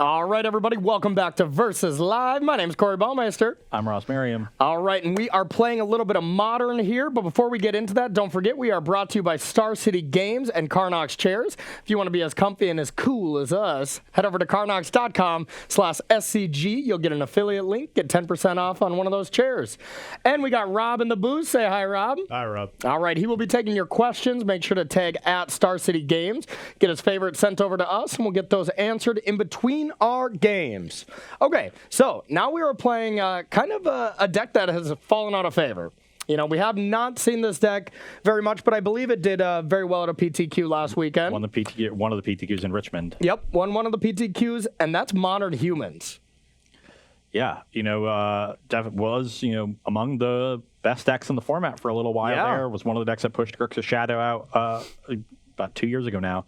All right, everybody, welcome back to Versus Live. My name's Corey Baumeister. I'm Ross Merriam. All right, and we are playing a little bit of Modern here, but before we get into that, don't forget we are brought to you by Star City Games and Carnox Chairs. If you want to be as comfy and as cool as us, head over to carnox.com/SCG. You'll get an affiliate link, get 10% off on one of those chairs. And we got Rob in the booth. Say hi, Rob. Hi, Rob. All right, he will be taking your questions. Make sure to tag at Star City Games. Get his favorite sent over to us, and we'll get those answered in between our games. Okay, so now we are playing kind of a deck that has fallen out of favor. You know, we have not seen this deck very much, but I believe it did very well at a PTQ last weekend. One of the PTQs in Richmond. Yep, won one of the PTQs, and that's Modern Humans. Yeah, Dev was, among the best decks in the format for a little while there. Was one of the decks that pushed Grixis Shadow out about 2 years ago now.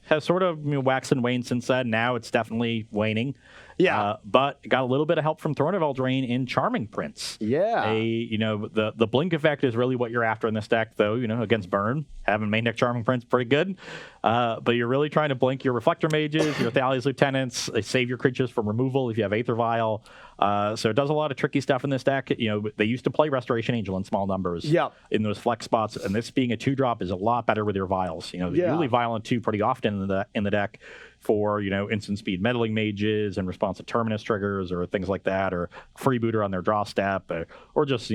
Has sort of waxed and waned since then. Now it's definitely waning. Yeah. But got a little bit of help from Throne of Eldraine in Charming Prince. Yeah. The blink effect is really what you're after in this deck, though, against Burn. Having main deck Charming Prince, pretty good. But you're really trying to blink your Reflector Mages, your Thalia's Lieutenants. They save your creatures from removal if you have Aether Vial. So it does a lot of tricky stuff in this deck. They used to play Restoration Angel in small numbers in those flex spots, and this being a 2-drop is a lot better with your Vials. You really Vial in 2 pretty often in the deck for, instant speed meddling mages and responsive Terminus triggers or things like that, or freebooter on their draw step, or just,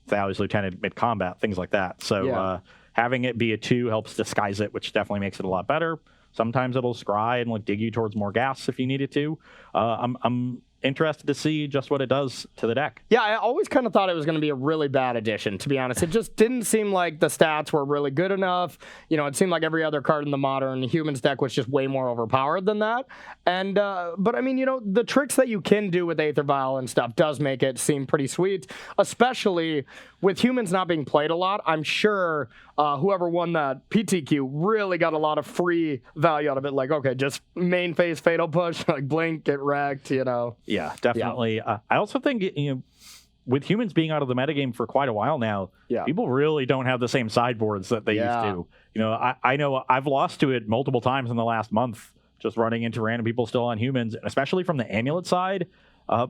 Thalia's Lieutenant mid-combat, things like that. So having it be a 2 helps disguise it, which definitely makes it a lot better. Sometimes it'll scry and dig you towards more gas if you need it to. I'm interested to see just what it does to the deck. Yeah, I always kind of thought it was going to be a really bad addition, to be honest. It just didn't seem like the stats were really good enough. It seemed like every other card in the Modern Humans deck was just way more overpowered than that. And but I mean, the tricks that you can do with Aether Vial and stuff does make it seem pretty sweet, especially with Humans not being played a lot. I'm sure whoever won that PTQ really got a lot of free value out of it. Like, okay, just main phase Fatal Push, blink, get wrecked, Yeah, definitely. Yeah. I also think, with Humans being out of the metagame for quite a while now, people really don't have the same sideboards that they used to. I know I've lost to it multiple times in the last month, just running into random people still on Humans, and especially from the Amulet side,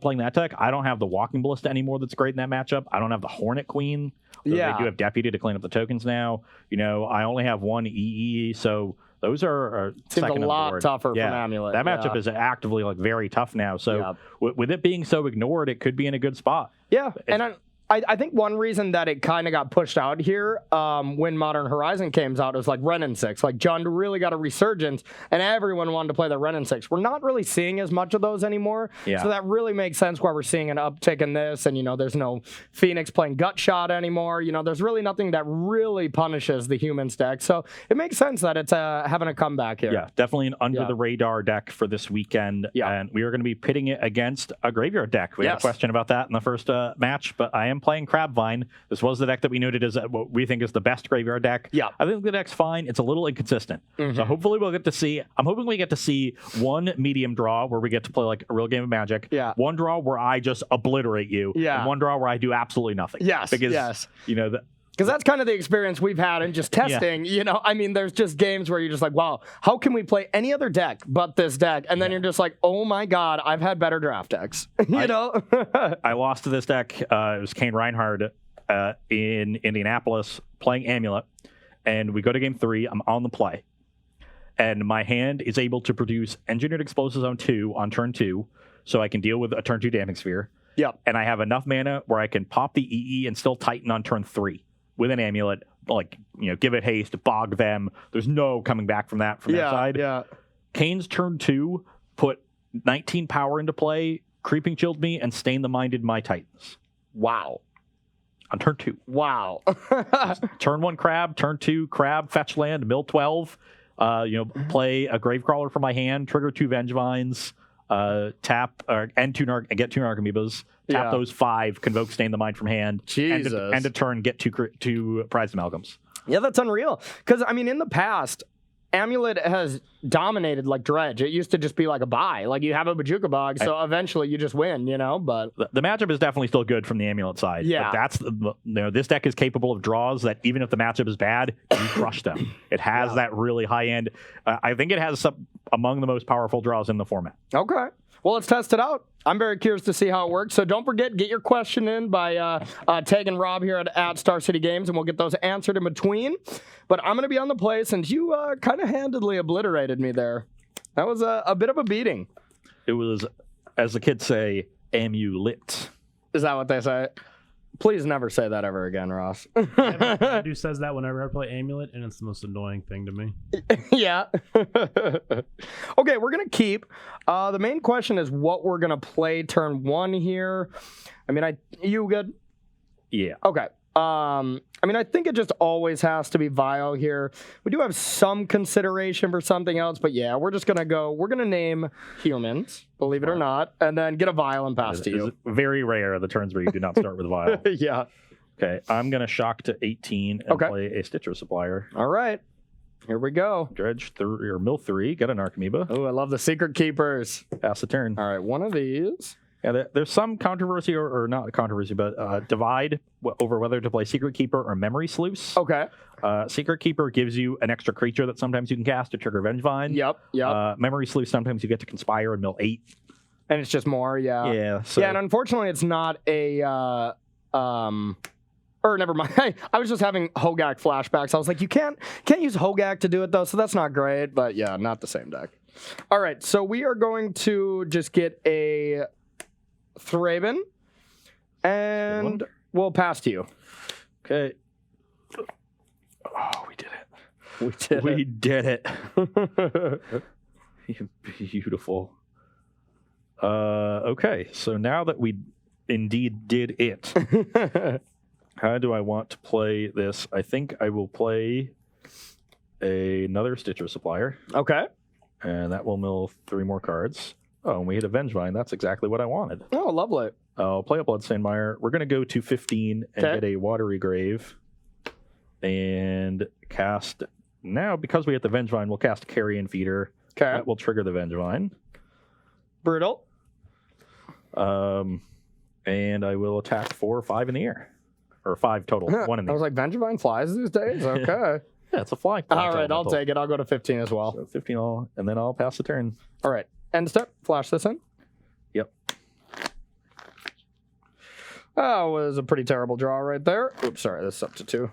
playing that deck. I don't have the Walking Ballista anymore that's great in that matchup. I don't have the Hornet Queen. They do have Deputy to clean up the tokens now. I only have one EE, so those are seems second a lot board. tougher from Amulet. That matchup is actively very tough now. So with it being so ignored, it could be in a good spot. Yeah, and I think one reason that it kind of got pushed out here when Modern Horizon came out is Wrenn and 6. Jund really got a resurgence, and everyone wanted to play the Wrenn and 6. We're not really seeing as much of those anymore, so that really makes sense why we're seeing an uptick in this. And there's no Phoenix playing Gut Shot anymore. There's really nothing that really punishes the Humans deck, so it makes sense that it's having a comeback here. Yeah, definitely an under the radar deck for this weekend, and we are going to be pitting it against a graveyard deck. We had a question about that in the first match, but I am playing Crabvine. This was the deck that we noted as what we think is the best graveyard deck. Yeah, I think the deck's fine. It's a little inconsistent. So hopefully we'll get to see. I'm hoping we get to see one medium draw where we get to play a real game of Magic. Yeah. One draw where I just obliterate you. Yeah. And one draw where I do absolutely nothing. Yes. Because because that's kind of the experience we've had in just testing. I mean, there's just games where you're just wow, how can we play any other deck but this deck? And then you're just oh my God, I've had better draft decks. I lost to this deck. It was Kane Reinhardt in Indianapolis playing Amulet. And we go to game 3. I'm on the play. And my hand is able to produce Engineered Explosive Zone 2 on turn 2. So I can deal with a turn 2 Damping Sphere. Yep. And I have enough mana where I can pop the EE and still Titan on turn 3. With an Amulet, give it haste, bog them. There's no coming back from that their side. Yeah. Kane's turn 2 put 19 power into play, Creeping Chilled me, and Stain the Minded my Titans. Wow. On turn 2. Wow. Turn 1 Crab, turn 2 Crab, fetch land, mill 12. Play a Gravecrawler from my hand, trigger 2 Vengevines, tap and get 2 Narcomoebas. Tap those 5, convoke Stain the Mind from hand. Jesus. End a turn, get 2 Prized Amalgams. Yeah, that's unreal. Because, I mean, in the past, Amulet has dominated Dredge. It used to just be a buy. You have a Bajuka Bog, so eventually you just win, but... The matchup is definitely still good from the Amulet side. Yeah. But that's, this deck is capable of draws that even if the matchup is bad, you crush them. It has that really high end... I think it has among the most powerful draws in the format. Okay. Well, let's test it out. I'm very curious to see how it works. So don't forget, get your question in by tagging Rob here at Star City Games, and we'll get those answered in between. But I'm going to be on the play since you kind of handedly obliterated me there. That was a bit of a beating. It was, as the kids say, amulet. Is that what they say? Please never say that ever again, Ross. My dude says that whenever I play Amulet, and it's the most annoying thing to me. Yeah. Okay, we're going to keep. The main question is what we're going to play turn 1 here. I mean, you good? Yeah. Okay. I mean, I think it just always has to be Vile here. We do have some consideration for something else, but yeah, we're just going to go. We're going to name humans, believe it or not, and then get a Vile and pass to you. It's very rare the turns where you do not start with Vile. Yeah. Okay, I'm going to shock to 18 and play a Stitcher Supplier. All right. Here we go. Dredge 3 or Mill 3, get an Archimeeba. Oh, I love the Secret Keepers. Pass the turn. All right, one of these. Yeah, there's some controversy, or not controversy, but divide over whether to play Secret Keeper or Memory Sluice. Okay. Secret Keeper gives you an extra creature that sometimes you can cast to trigger Vengevine. Yep. Memory Sluice, sometimes you get to Conspire and mill 8. And it's just more, yeah. Yeah. So. Yeah, and unfortunately, it's not a... Or never mind. I was just having Hogak flashbacks. I was like, you can't use Hogak to do it, though, so that's not great. But yeah, not the same deck. All right, so we are going to just get a... Thraben, and we'll pass to you. Okay. Oh, we did it. We did it. Beautiful. Okay, so now that we indeed did it, how do I want to play this? I think I will play another Stitcher Supplier. Okay. And that will mill 3 more cards. Oh, and we hit a Vengevine. That's exactly what I wanted. Oh, lovely. I'll play a Bloodstained Mire. We're going to go to 15 and get a Watery Grave. And cast... Now, because we hit the Vengevine, we'll cast Carrion Feeder. Okay. That will trigger the Vengevine. Brutal. And I will attack 4 or 5 in the air. Or 5 total. 1 in the I air. was like, Vengevine flies these days? Okay. Yeah, it's a fly. All right, I'll take it. I'll go to 15 as well. So 15 all, and then I'll pass the turn. All right. End step. Flash this in. Yep. That was a pretty terrible draw right there. Oops, sorry. This is up to 2.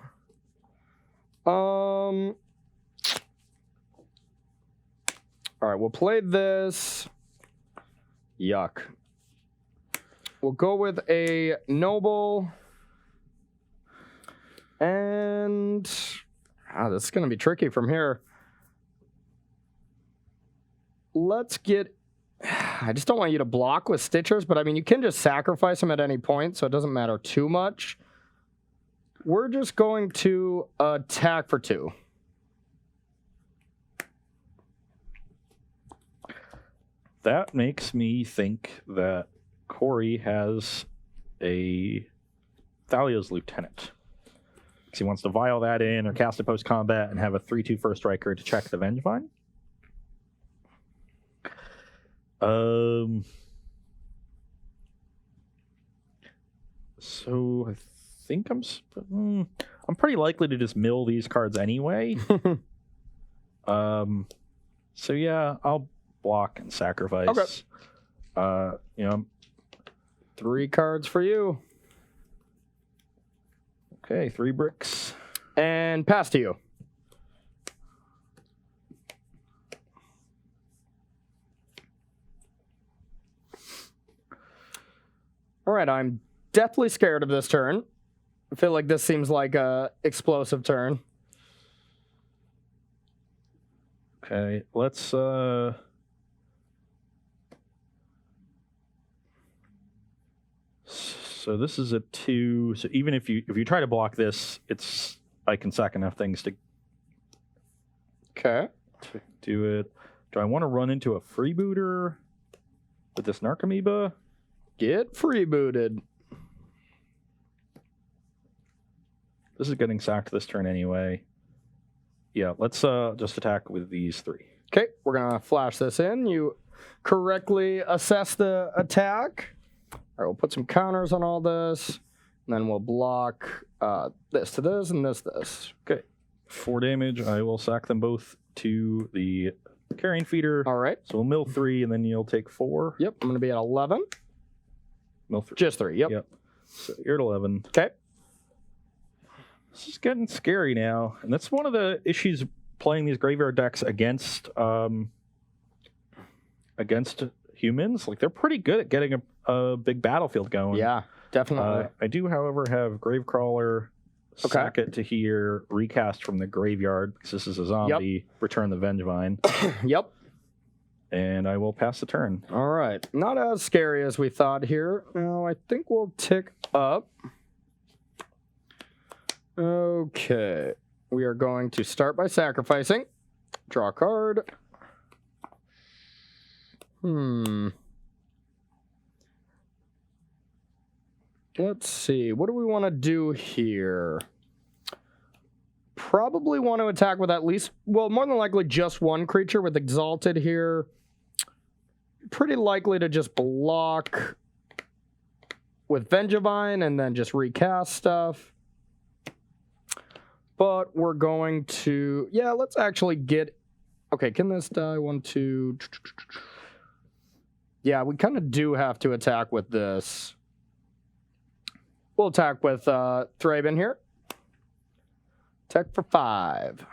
All right, we'll play this. Yuck. We'll go with a Noble. And this is going to be tricky from here. Let's get... I just don't want you to block with Stitchers, but I mean, you can just sacrifice them at any point, so it doesn't matter too much. We're just going to attack for 2. That makes me think that Corey has a Thalia's Lieutenant. Because he wants to vial that in or cast it post-combat and have a 3/2 first striker to check the Vengevine. So I think I'm pretty likely to just mill these cards anyway. So yeah, I'll block and sacrifice. Okay. 3 cards for you. Okay, 3 bricks. And pass to you. All right, I'm deathly scared of this turn. I feel like this seems like a explosive turn. Okay, let's so this is a 2. So even if you try to block this, I can sack enough things to do it. Do I want to run into a freebooter with this Narcomoeba? Get freebooted. This is getting sacked this turn anyway. Yeah, let's just attack with these 3. Okay, we're gonna flash this in. You correctly assess the attack. All right, we'll put some counters on all this, and then we'll block this to this and this. Okay. 4 damage. I will sack them both to the Carrying Feeder. All right. So we'll mill 3, and then you'll take 4. Yep. I'm going to be at 11. Mill 3. Just 3. Yep. Yep. So you're at 11. Okay. This is getting scary now, and that's one of the issues playing these graveyard decks against humans. Like, they're pretty good at getting a big battlefield going. Yeah, definitely. I do, however, have Gravecrawler, sack it to here, recast from the graveyard, because this is a zombie, return the Vengevine. Yep. And I will pass the turn. All right. Not as scary as we thought here. Now, I think we'll tick up. Okay. We are going to start by sacrificing. Draw a card. Let's see. What do we want to do here? Probably want to attack with at least, well, more than likely just one creature with Exalted here. Pretty likely to just block with Vengevine and then just recast stuff. But we're going to... Yeah, let's actually get... Okay, can this die? 1, 2... Yeah, we kind of do have to attack with this. We'll attack with Thraben here. Attack for 5.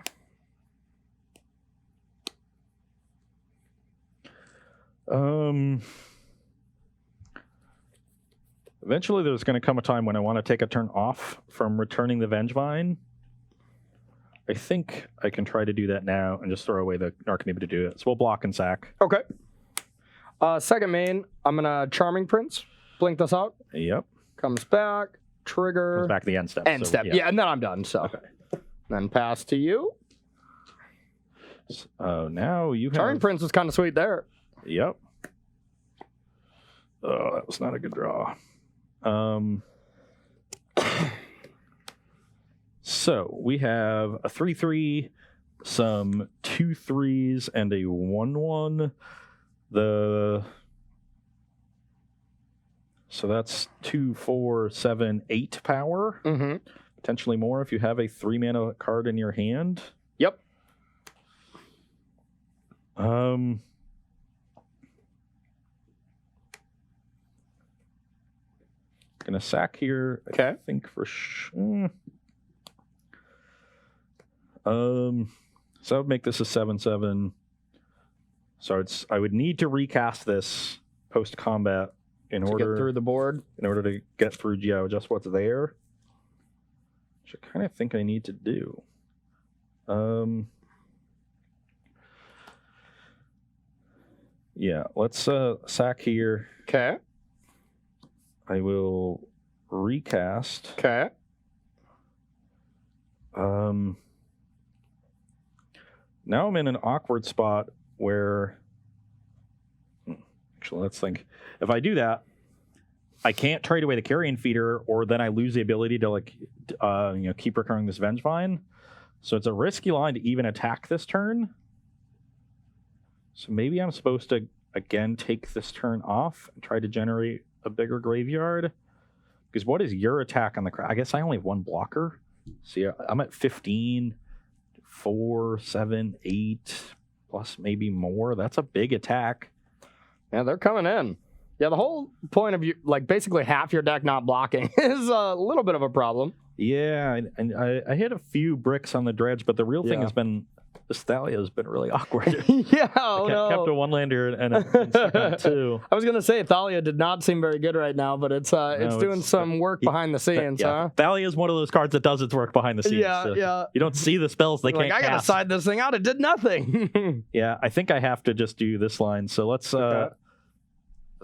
Eventually there's going to come a time when I want to take a turn off from returning the Vengevine. I think I can try to do that now and just throw away the Arcaneba to do it. So we'll block and sack. Okay. Second main, I'm going to Charming Prince. Blink this out. Yep. Comes back. Trigger. Comes back to the end step. End step. Yeah, and then I'm done. So. Okay. Then pass to you. So now you have... Charming Prince was kind of sweet there. Yep. Oh, that was not a good draw. So we have a 3/3, some 2/3s, and a 1/1. So that's 2, 4, 7, 8 power. Mm-hmm. Potentially more if you have a 3-mana card in your hand. Yep. Gonna sack here. Okay. I think for sure. So that would make this a 7/7. So I would need to recast this post combat in To order get through the board. in order to get through just what's there. Which I kind of think I need to do. Yeah, let's sack here. Okay. I will recast. Okay. Now I'm in an awkward spot where... Actually, let's think. If I do that, I can't trade away the Carrion Feeder, or then I lose the ability to keep recurring this Vengevine. So it's a risky line to even attack this turn. So maybe I'm supposed to, again, take this turn off and try to generate a bigger graveyard. Because what is your attack on the... I guess I only have one blocker. See, I'm at 15, 4, 7, 8, plus maybe more. That's a big attack. Yeah, they're coming in. Yeah, the whole point of you, like basically half your deck not blocking is a little bit of a problem. Yeah, and I hit a few bricks on the dredge, but the real thing has been this Thalia has been really awkward. Yeah, kept a one-lander and stuck on 2. I was going to say Thalia did not seem very good right now, but it's doing some work behind the scenes, huh? Thalia is one of those cards that does its work behind the scenes. Yeah, so yeah. You don't see the spells they can't I got to side this thing out. It did nothing. Yeah, I think I have to just do this line. So let's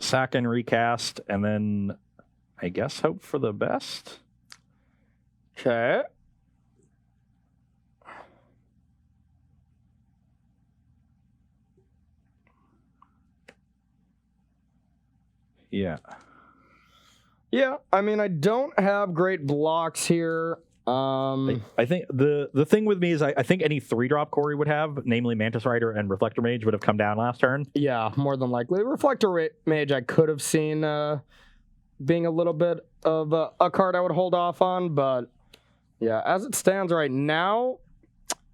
sack and recast, and then I guess hope for the best. Okay. Yeah. Yeah, I mean, I don't have great blocks here. I think the thing with me is I think any 3-drop Corey would have, namely Mantis Rider and Reflector Mage, would have come down last turn. Yeah, more than likely. Reflector Mage I could have seen being a little bit of a card I would hold off on, but yeah, as it stands right now,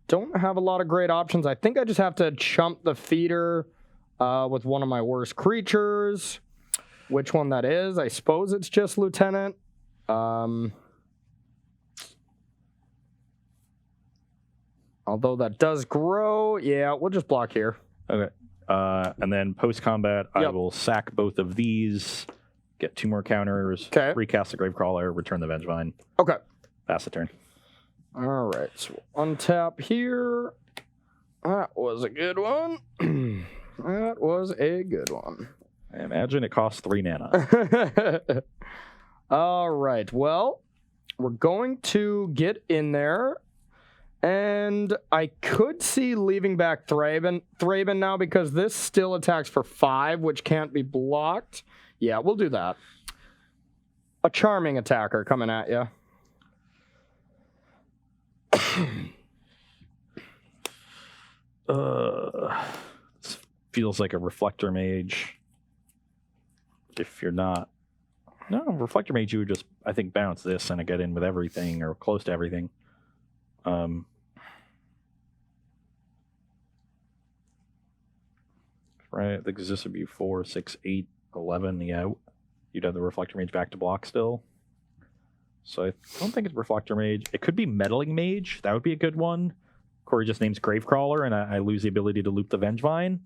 don't have a lot of great options. I think I just have to chump the feeder with one of my worst creatures. Which one that is? I suppose it's just Lieutenant. Although that does grow. Yeah, we'll just block here. Okay. And then post-combat, I will sack both of these, get 2 more counters, recast the Gravecrawler, return the Vengevine. Okay. Pass the turn. All right, so untap here. That was a good one. That was a good one. I imagine it costs 3 mana. All right, well, we're going to get in there. And I could see leaving back Thraben now because this still attacks for 5, which can't be blocked. Yeah, we'll do that. A charming attacker coming at you. This feels like a Reflector Mage. If you're not... No, Reflector Mage, you would just, I think, bounce this and get in with everything or close to everything. Right, the exists would be 4, 6, 8, 11. Yeah, you'd have the Reflector Mage back to block still. So I don't think it's Reflector Mage. It could be Meddling Mage. That would be a good one. Corey just names Gravecrawler, and I lose the ability to loop the Vengevine.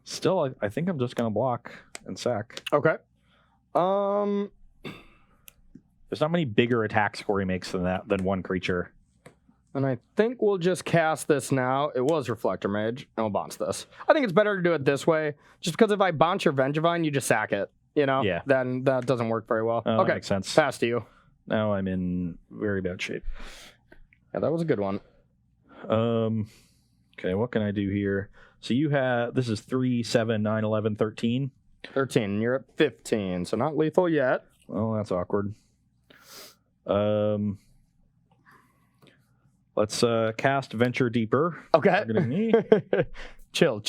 Still, I think I'm just going to block and sack. Okay. There's not many bigger attacks Corey makes than one creature. And I think we'll just cast this now. It was Reflector Mage, and we'll bounce this. I think it's better to do it this way, just because if I bounce your Vengevine, you just sack it. You know? Yeah. Then that doesn't work very well. Okay. That makes sense. Pass to you. Now I'm in very bad shape. Yeah, that was a good one. Okay, what can I do here? So you have, this is 3, 7, 9, 11, 13. 13. You're at 15, so not lethal yet. Well, that's awkward. Let's cast Venture Deeper. Okay. Targeting me. Chill.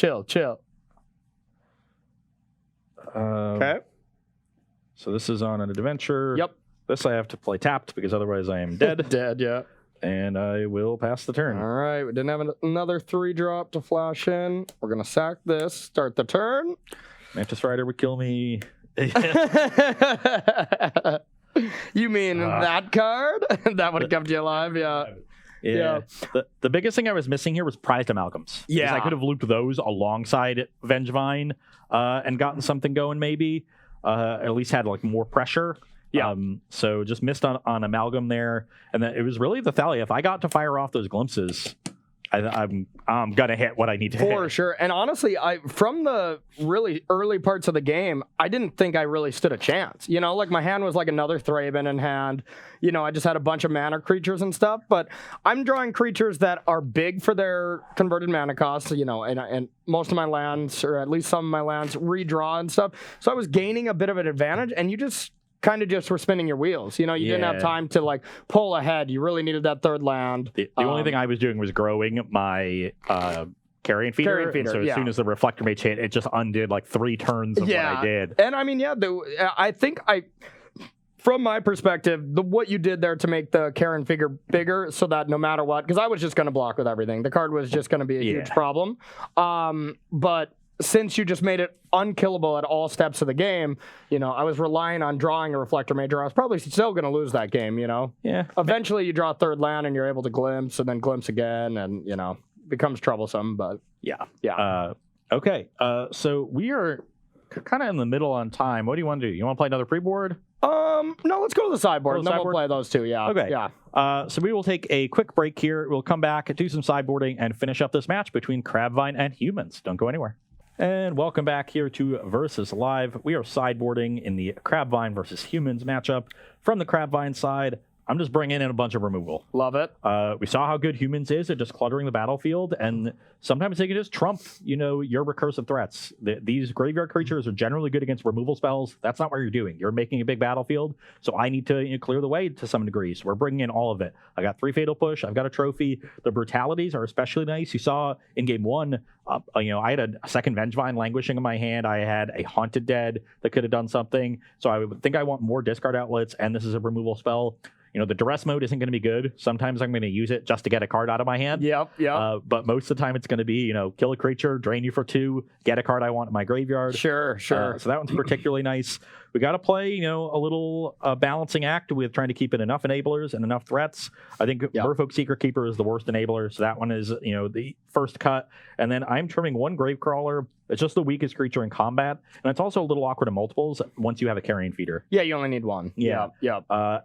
Okay. So this is on an adventure. Yep. This I have to play tapped because otherwise I am dead. Dead, yeah. And I will pass the turn. All right, we didn't have another 3-drop to flash in. We're going to sack this, start the turn. Mantis Rider would kill me. You mean that card? That would have kept you alive, yeah. Yeah. The biggest thing I was missing here was prized amalgams. Yeah. I could have looped those alongside Vengevine and gotten something going maybe. At least had like more pressure. Yeah. So just missed on amalgam there. And then it was really the Thalia. If I got to fire off those glimpses, I'm gonna hit what I need to hit. For sure. And honestly, from the really early parts of the game, I didn't think I really stood a chance. You know, like my hand was like another Thraben in hand. You know, I just had a bunch of mana creatures and stuff. But I'm drawing creatures that are big for their converted mana costs, you know, and most of my lands, or at least some of my lands, redraw and stuff. So I was gaining a bit of an advantage, and you just kind of just were spinning your wheels. You know, you didn't have time to like pull ahead. You really needed that third land. The only thing I was doing was growing my Carrion Feeder. And so as soon as the Reflector Mage hit, it just undid like 3 turns of what I did. And I mean, I think from my perspective, what you did there to make the Carrion Figure bigger so that no matter what, because I was just going to block with everything. The card was just going to be a huge problem. But since you just made it unkillable at all steps of the game, you know, I was relying on drawing a Reflector Mage, or I was probably still going to lose that game, you know? Yeah. Eventually you draw third land and you're able to glimpse and then glimpse again and, you know, becomes troublesome, but... Yeah. Okay. So we are kind of in the middle on time. What do you want to do? You want to play another pre-board? No, let's go to the sideboard, and then we'll play those two, yeah. Okay. Yeah. So we will take a quick break here. We'll come back, do some sideboarding, and finish up this match between Crabvine and Humans. Don't go anywhere. And welcome back here to Versus Live. We are sideboarding in the Crabvine versus Humans matchup. From the Crabvine side, I'm just bringing in a bunch of removal. Love it. We saw how good Humans is at just cluttering the battlefield, and sometimes they can just trump, your recursive threats. These graveyard creatures are generally good against removal spells. That's not what you're doing. You're making a big battlefield, so I need to clear the way to some degree. So we're bringing in all of it. I got 3 Fatal Push. I've got a trophy. The brutalities are especially nice. You saw in game 1, I had a second Vengevine languishing in my hand. I had a Haunted Dead that could have done something. So I would think I want more discard outlets, and this is a removal spell. The duress mode isn't going to be good. Sometimes I'm going to use it just to get a card out of my hand. Yep. But most of the time it's going to be, kill a creature, drain you for 2, get a card I want in my graveyard. Sure. So that one's particularly nice. We got to play, a little balancing act with trying to keep in enough enablers and enough threats. I think Merfolk Secret Keeper is the worst enabler, so that one is, the first cut. And then I'm trimming 1 Gravecrawler. It's just the weakest creature in combat, and it's also a little awkward in multiples once you have a Carrion Feeder. Yeah, you only need 1. Yeah.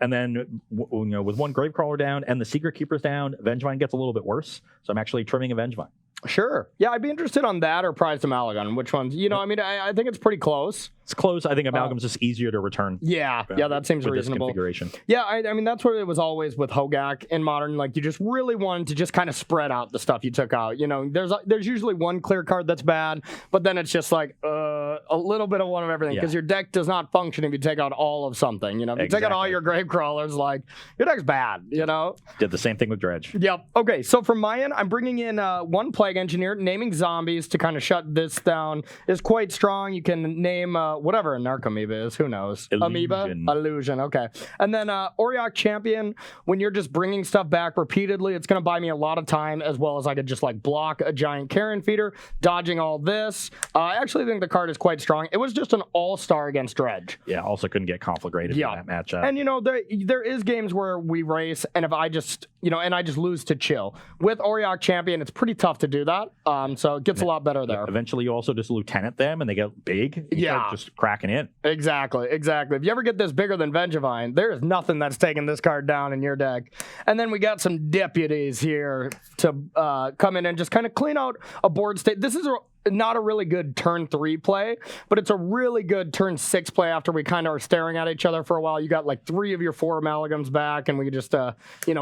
And then, with 1 Gravecrawler down and the Secret Keepers down, Vengevine gets a little bit worse, so I'm actually trimming a Vengevine. Sure. Yeah, I'd be interested on that or Prized Amalgam. Which ones? I think it's pretty close. It's close. I think Amalgam's just easier to return. Yeah, that seems reasonable. Configuration. Yeah, I mean, that's what it was always with Hogak in Modern. Like, you just really wanted to just kind of spread out the stuff you took out. There's usually 1 clear card that's bad, but then it's just like a little bit of one of everything, because your deck does not function if you take out all of something. If you take out all your grave crawlers, like, your deck's bad. Did the same thing with Dredge. Yep. Okay, so from my end, I'm bringing in 1 Plague Engineer. Naming zombies to kind of shut this down is quite strong. You can name whatever a Narcomoeba is. Who knows? Illusion. Okay. And then Auriok Champion. When you're just bringing stuff back repeatedly, it's going to buy me a lot of time, as well as I could just block a giant Carrion Feeder, dodging all this. I actually think the card is quite strong. It was just an all-star against Dredge. Yeah, also couldn't get conflagrated in that matchup. And there is games where we race, and if I just and I just lose to chill. With Auriok Champion, it's pretty tough to do that. So it gets a lot better there. Eventually, you also just lieutenant them, and they get big. You start just cracking in. Exactly. If you ever get this bigger than Vengevine, there is nothing that's taking this card down in your deck. And then we got some deputies here to come in and just kind of clean out a board state. This is not a really good turn 3 play, but it's a really good turn 6 play after we kind of are staring at each other for a while. You got 3 of your 4 amalgams back, and we just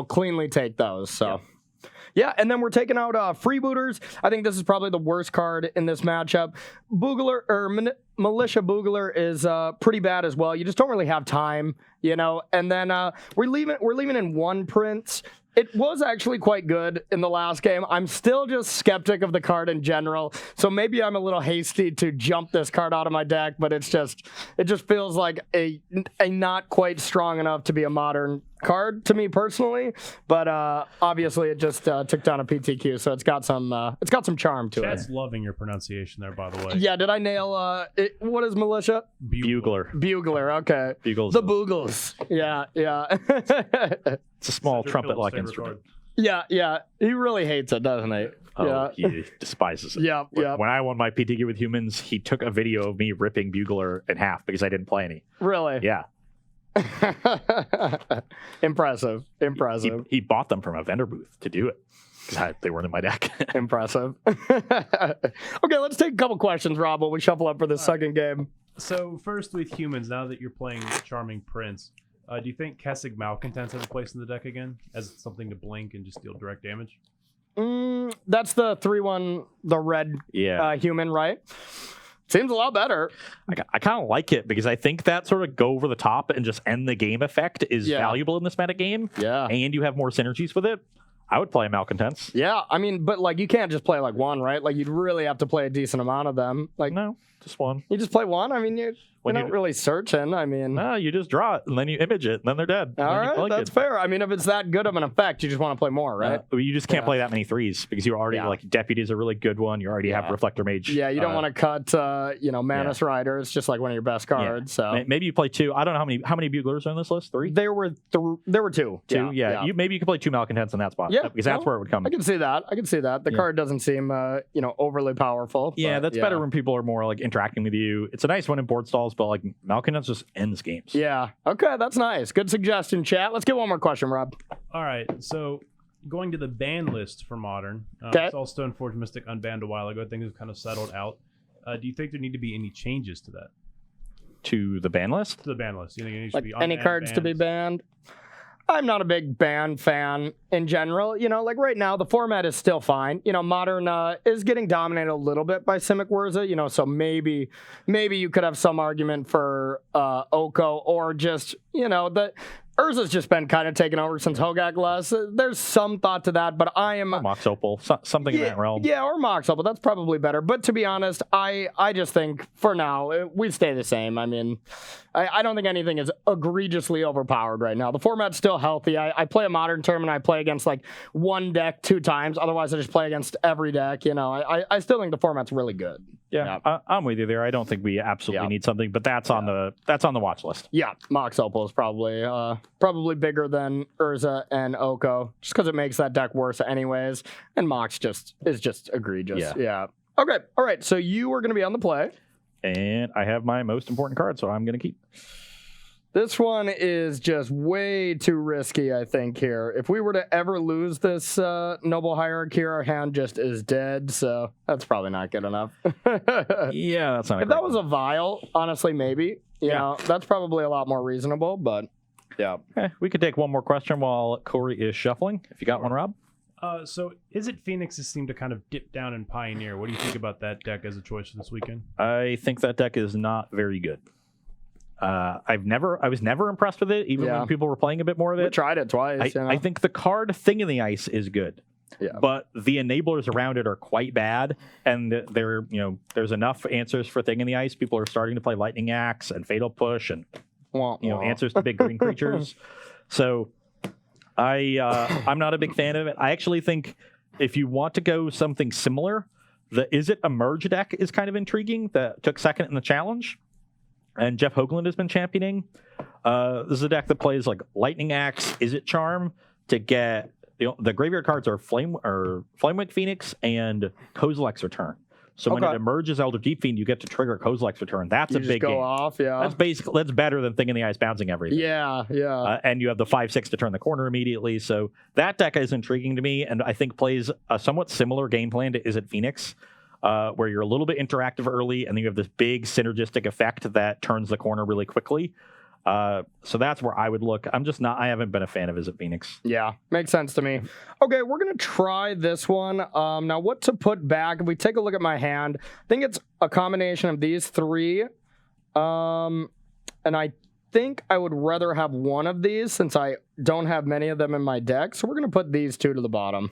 cleanly take those. So. Yeah, and then we're taking out Freebooters. I think this is probably the worst card in this matchup. Militia Boogler is pretty bad as well. You just don't really have time, And then we're leaving in 1 Prince. It was actually quite good in the last game. I'm still just skeptic of the card in general, so maybe I'm a little hasty to jump this card out of my deck, but it just feels like a not quite strong enough to be a Modern card to me personally. But obviously it just took down a PTQ, so it's got some charm to Chat's it. loving your pronunciation there, by the way. Yeah, did I nail what is Militia? Bugler. Okay. Bugles. The Boogles. Yeah. It's a small trumpet-like instrument. Yeah. He really hates it, doesn't he? Oh, he despises it. Yeah. When I won my PTQ with Humans, he took a video of me ripping Bugler in half because I didn't play any. Really? Yeah. Impressive. He bought them from a vendor booth to do it because they weren't in my deck. Impressive. Okay, let's take a couple questions, Rob, while we shuffle up for the second game. So first with Humans, now that you're playing Charming Prince, do you think Kessig Malcontents have a place in the deck again as something to blink and just deal direct damage? That's the 3/1, the red human, right? Seems a lot better. I kind of like it because I think that sort of go over the top and just end the game effect is valuable in this meta game. Yeah. And you have more synergies with it. I would play Malcontents. Yeah, I mean, but you can't just play 1, right? You'd really have to play a decent amount of them. No, just 1. You just play 1? I mean, you're not really searching. I mean, no, you just draw it and then you image it and then they're dead. All right, that's fair. I mean, if it's that good of an effect, you just want to play more, right? You just can't play that many 3s because you already Deputy is a really good one. You already have Reflector Mage. Yeah, you don't want to cut Manus Rider. It's just one of your best cards. So maybe you play 2. I don't know how many Buglers are on this list. 3. There were 2. 2. Yeah. Maybe you could play 2 Malcontents in that spot. Yeah, because that's where it would come. I can see that. The card doesn't seem overly powerful. Yeah, that's better when people are more interacting with you. It's a nice one in board stalls, but Malcontents just ends games. Yeah. Okay, that's nice. Good suggestion, chat. Let's get one more question, Rob. All right. So going to the ban list for Modern, okay. Saw Stoneforge Mystic unbanned a while ago. Things have kind of settled out. Do you think there need to be any changes to that? To the ban list? To the ban list. You think it needs to be any cards to be banned? I'm not a big ban fan in general. You know, like right now, the format is still fine. You know, Modern is getting dominated a little bit by Simic Wurza, you know, so maybe you could have some argument for Oko, or just, you know, Urza's just been kind of taken over since Hogak left. There's some thought to that, but I am... Mox Opal, something in that realm. Yeah, or Mox Opal. That's probably better. But to be honest, I just think for now, we stay the same. I mean, I don't think anything is egregiously overpowered right now. The format's still healthy. I play a Modern tournament. I play against like one deck 2 times. Otherwise, I just play against every deck. You know, I still think the format's really good. Yeah. I'm with you there. I don't think we absolutely need something, but that's on the watch list. Yeah, Mox Opal is probably bigger than Urza and Oko, just because it makes that deck worse anyways. And Mox is just egregious. Yeah. Okay. All right. So you are going to be on the play. And I have my most important card, so I'm going to keep. This one is just way too risky, I think, here. If we were to ever lose this Noble Hierarchy, our hand just is dead, so that's probably not good enough. Yeah, that's not If that was a vial, honestly, maybe. You know, that's probably a lot more reasonable, but yeah. We could take one more question while Corey is shuffling. If you got one, Rob. So is it Phoenixes seem to kind of dip down in Pioneer? What do you think about that deck as a choice for this weekend? I think that deck is not very good. I was never impressed with it, even when people were playing a bit more of it. We tried it twice. I think the card Thing in the Ice is good. Yeah. But the enablers around it are quite bad, and there's enough answers for Thing in the Ice. People are starting to play Lightning Axe and Fatal Push and answers to big green creatures. So I'm not a big fan of it. I actually think if you want to go something similar, the Is It a Merge deck is kind of intriguing. That took second in the challenge, and Jeff Hoagland has been championing. This is a deck that plays like Lightning Axe, Is It Charm to get the graveyard cards are Flamewake Phoenix and Kozilek's Return. So when it emerges Elder Deep Fiend, you get to trigger Kozilek's Return. That's a big go game. Off, yeah. That's better than Thing in the Ice bouncing everything. Yeah. And you have the 5/6 to turn the corner immediately. So that deck is intriguing to me, and I think plays a somewhat similar game plan to Is It Phoenix, where you're a little bit interactive early, and then you have this big synergistic effect that turns the corner really quickly. So that's where I would look. I haven't been a fan of Is It Phoenix. Yeah, makes sense to me. Okay, we're going to try this one. Now, what to put back? If we take a look at my hand, I think it's a combination of these 3. And I think I would rather have one of these since I don't have many of them in my deck. So we're going to put these 2 to the bottom.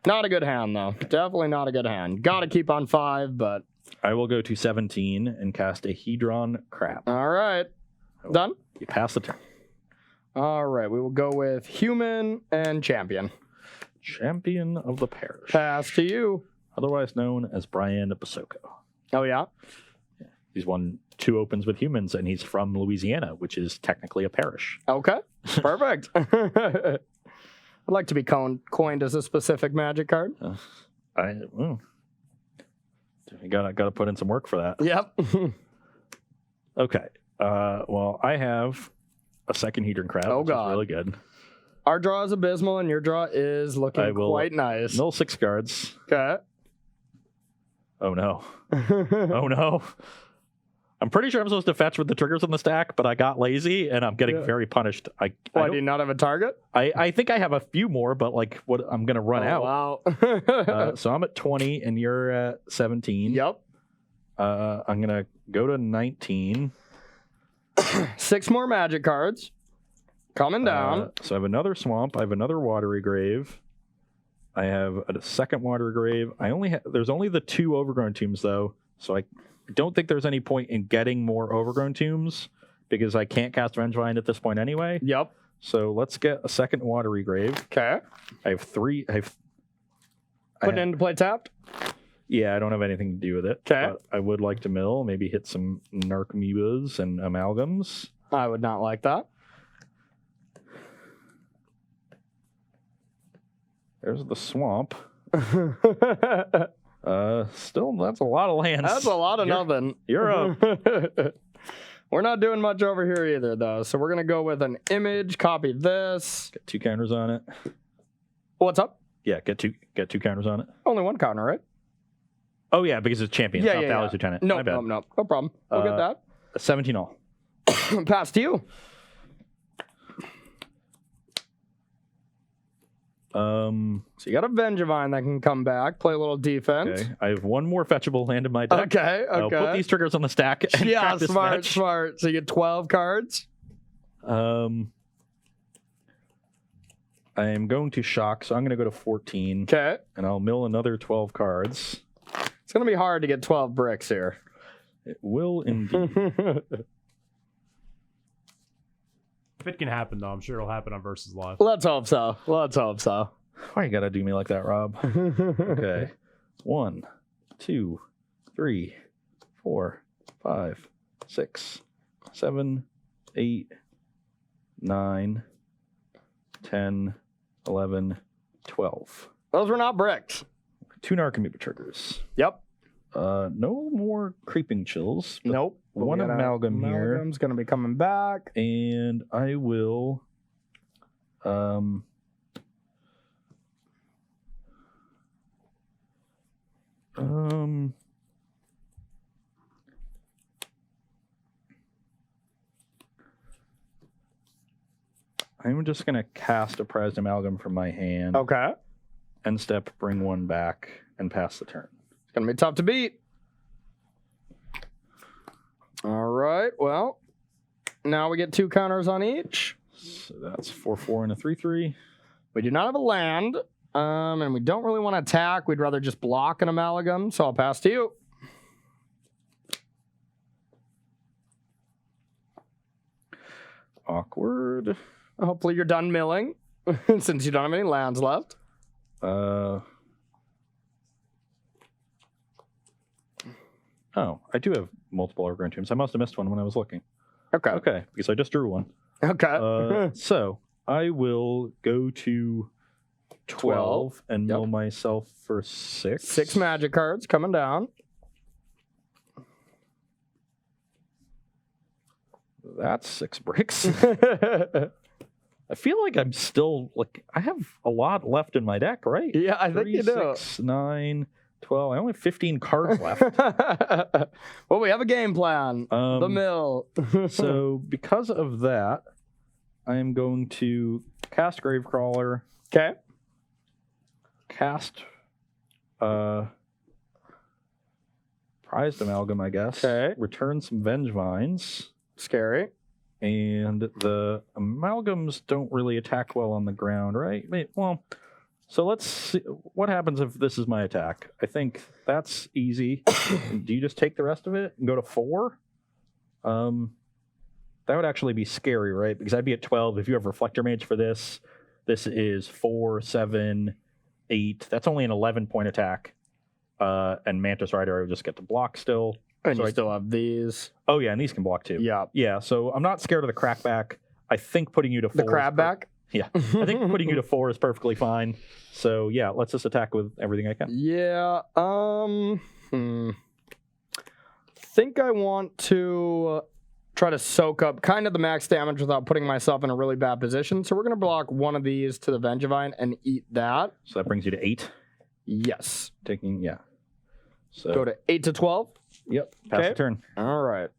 Not a good hand, though. Definitely not a good hand. Got to keep on 5, but... I will go to 17 and cast a Hedron Crab. All right. Done? You pass the turn. All right. We will go with Human and Champion. Champion of the Parish. Pass to you. Otherwise known as Brian Basoko. Oh, yeah? He's won 2 opens with Humans, and he's from Louisiana, which is technically a parish. Okay. Perfect. I'd like to be coined as a specific Magic card. You gotta put in some work for that. Yep. Okay. Well, I have a second Hedron Crab, which is really good. Our draw is abysmal, and your draw is looking quite nice. Mill 6 cards. Okay. Oh, no. Oh, no. I'm pretty sure I'm supposed to fetch with the triggers on the stack, but I got lazy, and I'm getting very punished. Why, do you not have a target? I think I have a few more, but what I'm going to run out. Wow. So I'm at 20, and you're at 17. Yep. I'm going to go to 19. 6 more Magic cards. Coming down. So I have another Swamp. I have another Watery Grave. I have a second Watery Grave. There's only the 2 Overgrown Tombs, though, so I don't think there's any point in getting more Overgrown Tombs because I can't cast Vengevine at this point anyway. Yep. So let's get a second Watery Grave. Okay. I have 3. Put it into play tapped? Yeah, I don't have anything to do with it. Okay. I would like to mill, maybe hit some Narcomoebas and Amalgams. I would not like that. There's the Swamp. Still, that's a lot of lands. That's a lot of nothing. You're up. We're not doing much over here either, though. So we're going to go with an image, copy this. Get 2 counters on it. What's up? Yeah, get two counters on it. Only 1 counter, right? Oh, yeah, because it's champion. It's not Valley's Lieutenant. No, My bad. no problem. We'll get that. 17 all. Pass to you. Um. So you got a Vengevine that can come back, play a little defense. Okay. I have one more fetchable land in my deck. Okay. I'll put these triggers on the stack. And Yeah, crack this smart, fetch. smart. So you get 12 cards. I am going to shock, so I'm going to go to 14. Okay. And I'll mill another 12 cards. It's going to be hard to get 12 bricks here. It will indeed. If it can happen, though, I'm sure it'll happen on Versus Live. Let's hope so. Let's hope so. Why you gotta do me like that, Rob? Okay. 1, 2, 3, 4, 5, 6, 7, 8, 9, 10, 11, 12. Those were not bricks. 2 Narcomoeba triggers. Yep. No more creeping chills. But Nope. But one we got amalgam here. Amalgam's going to be coming back. And I will I'm just gonna cast a prized amalgam from my hand. Okay. End step, bring one back, and pass the turn. It's going to be tough to beat. All right. Well, now we get 2 counters on each. So that's 4/4 and a 3/3. We do not have a land, and we don't really want to attack. We'd rather just block an amalgam, so I'll pass to you. Awkward. Hopefully you're done milling, since you don't have any lands left. Oh, I do have multiple Overgrown Tombs. I must have missed one when I was looking. Okay. Okay, because I just drew one. Okay. So I will go to 12 and mill myself for 6. 6 magic cards coming down. That's 6 bricks. I feel like I'm still I have a lot left in my deck, right? Yeah, I think 3, you do. 6, 9, 12. I only have 15 cards left. Well, we have a game plan. The mill. So because of that, I am going to cast Gravecrawler. Okay. Cast prized amalgam, I guess. Okay. Return some Vengevines. Scary. And the amalgams don't really attack well on the ground, right? Well, so let's see what happens if this is my attack. I think that's easy. Do you just take the rest of it and go to 4? That would actually be scary, right? Because I'd be at 12. If you have Reflector Mage for this, this is 4, 7, 8. That's only an 11-point attack. And Mantis Rider, I would just get to block still. And So you I- still have these. Oh, yeah, and these can block too. Yeah. Yeah, so I'm not scared of the crackback. I think putting you to 4 The crab back. Yeah, I think putting you to 4 is perfectly fine. So yeah, let's just attack with everything I can. Yeah. Think I want to try to soak up kind of the max damage without putting myself in a really bad position. So we're going to block one of these to the Vengevine and eat that. So that brings you to 8. Yes. Taking So Go to 8 to 12. Yep. Pass Okay. the turn. All right.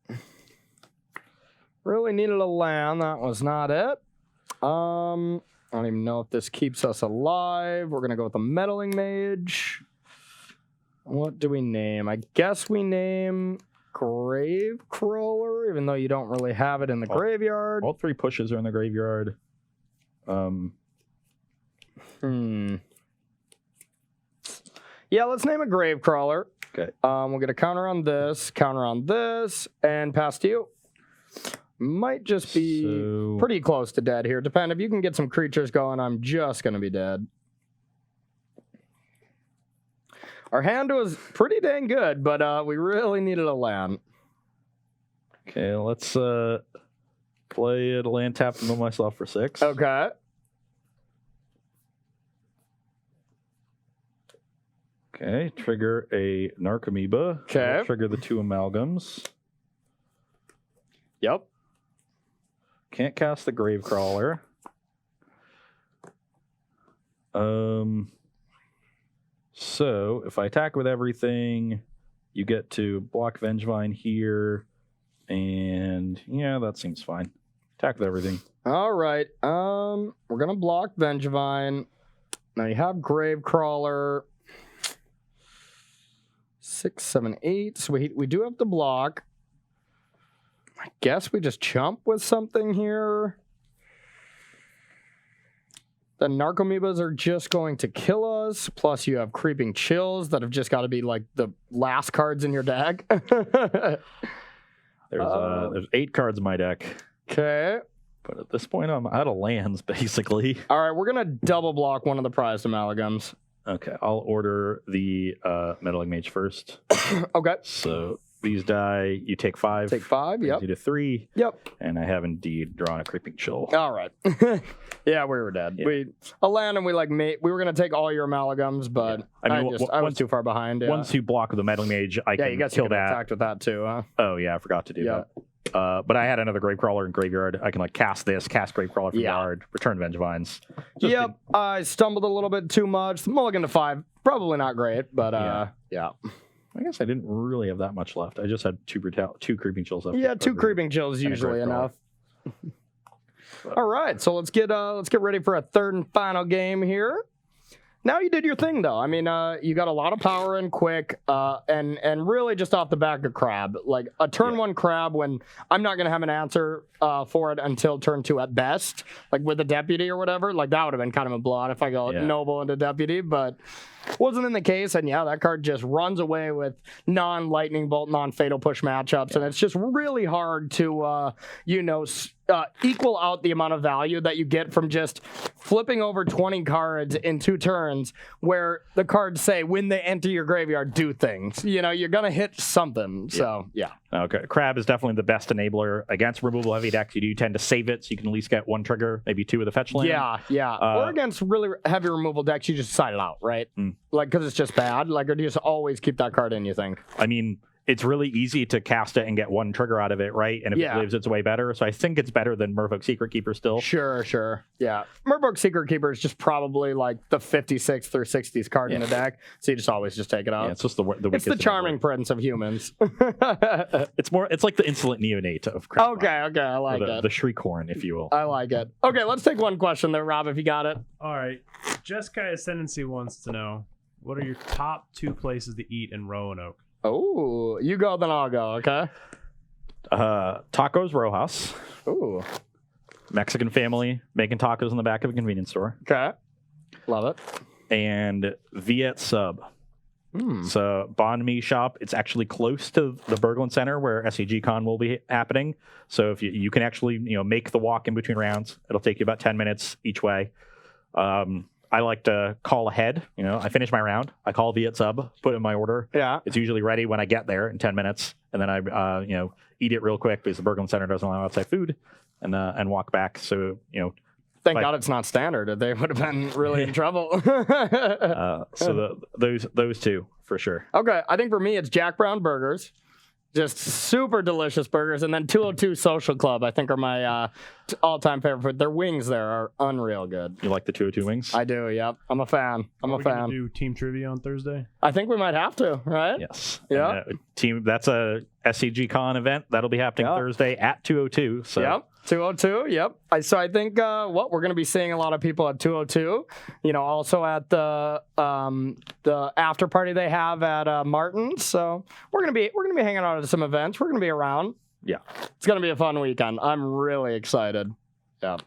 Really needed a land. That was not it. I don't even know if this keeps us alive. We're going to go with the Meddling Mage. What do we name? I guess we name Gravecrawler, even though you don't really have it in the graveyard. All 3 pushes are in the graveyard. Yeah, let's name a Gravecrawler. Okay. We'll get a counter on this, and pass to you. Might just be So- pretty close to dead here. Depend if you can get some creatures going, I'm just going to be dead. Our hand was pretty dang good, but we really needed a land. Okay, let's play a land tap and mill myself for 6. Okay. Okay, trigger a Narcomoeba. Okay. I'll trigger the 2 amalgams. Yep. Can't cast the Gravecrawler. So if I attack with everything, you get to block Vengevine here, and yeah, that seems fine. Attack with everything. All right. We're gonna block Vengevine. Now you have Gravecrawler. 6, 7, 8. So we do have to block. I guess we just chump with something here. The Narcomoebas are just going to kill us. Plus, you have Creeping Chills that have just got to be like the last cards in your deck. There's 8 cards in my deck. Okay. But at this point, I'm out of lands, basically. All right, we're going to double block one of the prized amalgams. Okay, I'll order the Meddling Mage first. Okay. So these die, you take 5. Take 5, yep. You to 3. Yep. And I have indeed drawn a Creeping Chill. All right. Yeah, we were dead. Yeah. A land and we were going to take all your amalgams, but yeah. I mean, I was too far behind. Yeah. Once you block the Meddling Mage, I can you guys kill could that. attacked with that too, huh? Oh, yeah, I forgot to do that. But I had another Gravecrawler in Graveyard. I can cast this, cast Gravecrawler from yard, return Vengevines. Yep, I stumbled a little bit too much. Mulligan to 5, probably not great, but yeah. I guess I didn't really have that much left. I just had 2 Creeping Chills left. Yeah, 2 Creeping Chills usually enough. All right, so let's get ready for a third and final game here. Now you did your thing though. I mean, you got a lot of power in quick, and really just off the back of Crab, like a turn 1 Crab when I'm not gonna have an answer for it until turn 2 at best, like with a deputy or whatever. Like that would have been kind of a blowout if I go noble into deputy, but wasn't in the case. And yeah, that card just runs away with non-lightning bolt, non-fatal push matchups, and it's just really hard to equal out the amount of value that you get from just flipping over 20 cards in 2 turns where the cards say when they enter your graveyard do things. You're gonna hit something. So yeah. Okay, Crab is definitely the best enabler against removal heavy decks. You do tend to save it so you can at least get 1 trigger, maybe 2 with a fetch land. Yeah. Or against really heavy removal decks, you just side it out, right? Like, because it's just bad. Like, or do you just always keep that card in, you think? I mean, it's really easy to cast it and get 1 trigger out of it, right? And if it lives, it's way better. So I think it's better than Merfolk Secret Keeper still. Sure. Yeah. Merfolk Secret Keeper is just probably like the 56th or 60th card in the deck. So you just always just take it out. Yeah, it's just the weakest. It's the charming prince of humans. It's like the insolent neonate of Crabvine. Okay. I like it. The Shriekhorn, if you will. I like it. Okay, let's take one question there, Rob, if you got it. All right. Jessica Ascendancy wants to know, what are your top 2 places to eat in Roanoke? Oh, you go, then I'll go, okay? Tacos Rojas. Ooh. Mexican family making tacos in the back of a convenience store. Okay. Love it. And Viet Sub. So Banh Mi shop. It's actually close to the Berglund Center where SEG Con will be happening. So if you can actually make the walk in between rounds, it'll take you about 10 minutes each way. I like to call ahead. I finish my round. I call Viet Sub, put in my order. Yeah. It's usually ready when I get there in 10 minutes, and then I eat it real quick because the Berglund Center doesn't allow outside food, and walk back. So Thank God it's not standard. They would have been really in trouble. Those 2 for sure. Okay, I think for me it's Jack Brown Burgers. Just super delicious burgers. And then 202 Social Club, I think, are my all-time favorite food. Their wings there are unreal good. You like the 202 wings? I do, yep. I'm a fan. Are we gonna do team trivia on Thursday? I think we might have to, right? Yes. Yeah. That's a SCG Con event. That'll be happening Thursday at 202. So. Yep. 202, yep. So I think we're going to be seeing a lot of people at 202. Also at the after party they have at Martin's. So we're going to be hanging out at some events. We're going to be around. Yeah, it's going to be a fun weekend. I'm really excited. Yeah.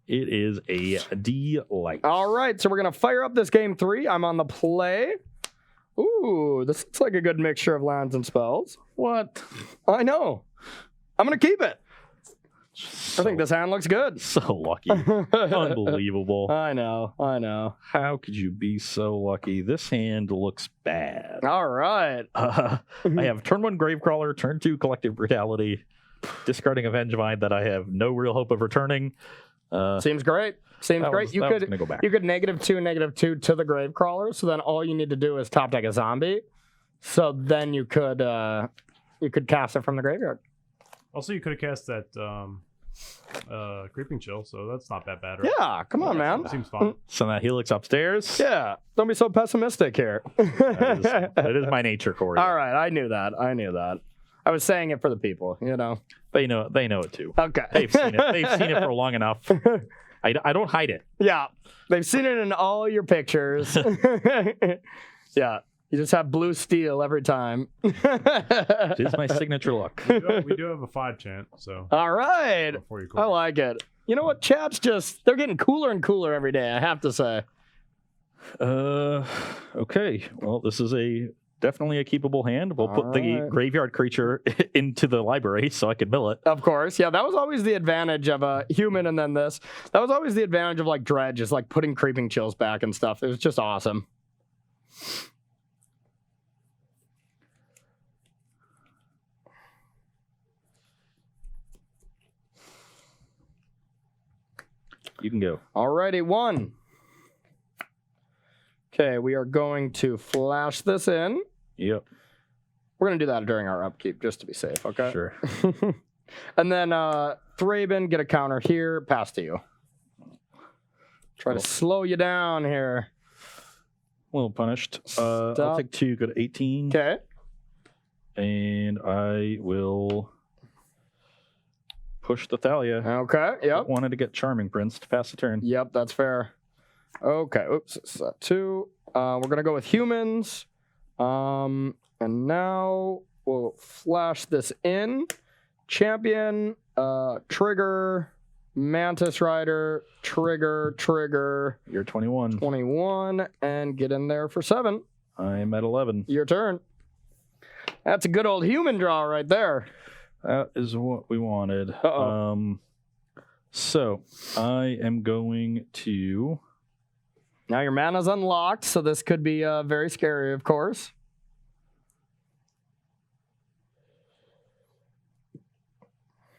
It is a delight. All right, so we're going to fire up this game 3. I'm on the play. Ooh, this looks like a good mixture of lands and spells. What? I know. I'm going to keep it. I think this hand looks good. So lucky. Unbelievable. I know. How could you be so lucky? This hand looks bad. All right. I have turn 1 Gravecrawler, turn 2 Collective Brutality, discarding a Vengevine that I have no real hope of returning. Seems great. You could -2 to the Gravecrawler, so then all you need to do is top deck a zombie. So then you could cast it from the graveyard. Also, you could have cast that Creeping Chill, so that's not that bad, right? Yeah, come on, man. That seems fun. So that Helix upstairs. Yeah, don't be so pessimistic here. That is my nature, Corey. All right, I knew that. I was saying it for the people, They know it too. Okay. They've seen it for long enough. I don't hide it. Yeah, they've seen it in all your pictures. Yeah, you just have blue steel every time. It is my signature look. We do have a 5 chant, so. All right, Before you I like it. You know what, chaps? They're getting cooler and cooler every day. I have to say. Okay. Well, this is definitely a keepable hand. We'll put the right. graveyard creature into the library so I can mill it. Of course, yeah. That was always the advantage of a human, and then this. That was always the advantage of like Dredge, is like putting creeping chills back and stuff. It was just awesome. You can go. Alrighty, 1. Okay, we are going to flash this in. Yep. We're going to do that during our upkeep, just to be safe, okay? Sure. And then Thraben, get a counter here, pass to you. Try to slow you down here. A little punished. I'll take 2, go to 18. Okay. And I will push the Thalia. Okay, yep. Wanted to get Charming Prince to pass the turn. Yep, that's fair. Okay, oops, this is at 2. We're going to go with humans. And now we'll flash this in. Champion, trigger, Mantis Rider, trigger, You're 21. 21, and get in there for 7. I'm at 11. Your turn. That's a good old human draw right there. That is what we wanted. Uh-oh. So I am going to... Now your mana's unlocked, so this could be very scary, of course.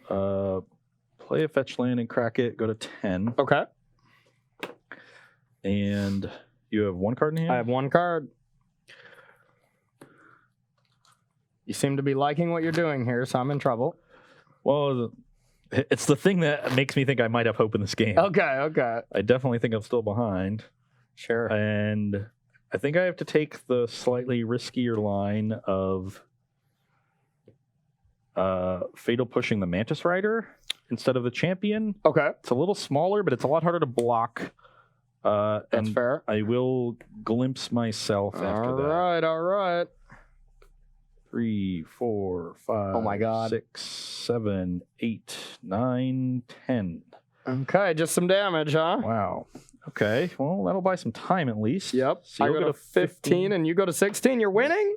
Play a fetch land and crack it, go to 10. Okay. And you have 1 card in hand? I have 1 card. You seem to be liking what you're doing here, so I'm in trouble. Well, it's the thing that makes me think I might have hope in this game. Okay. I definitely think I'm still behind. Sure. And I think I have to take the slightly riskier line of Fatal pushing the Mantis Rider instead of the Champion. Okay. It's a little smaller, but it's a lot harder to block. That's and fair. I will glimpse myself after that. All right. 3, 4, 5, Oh my God. 6, 7, 8, 9, 10. Okay, just some damage, huh? Wow. Okay. Well, that'll buy some time at least. Yep. So I you'll go to 15 and you go to 16. You're winning?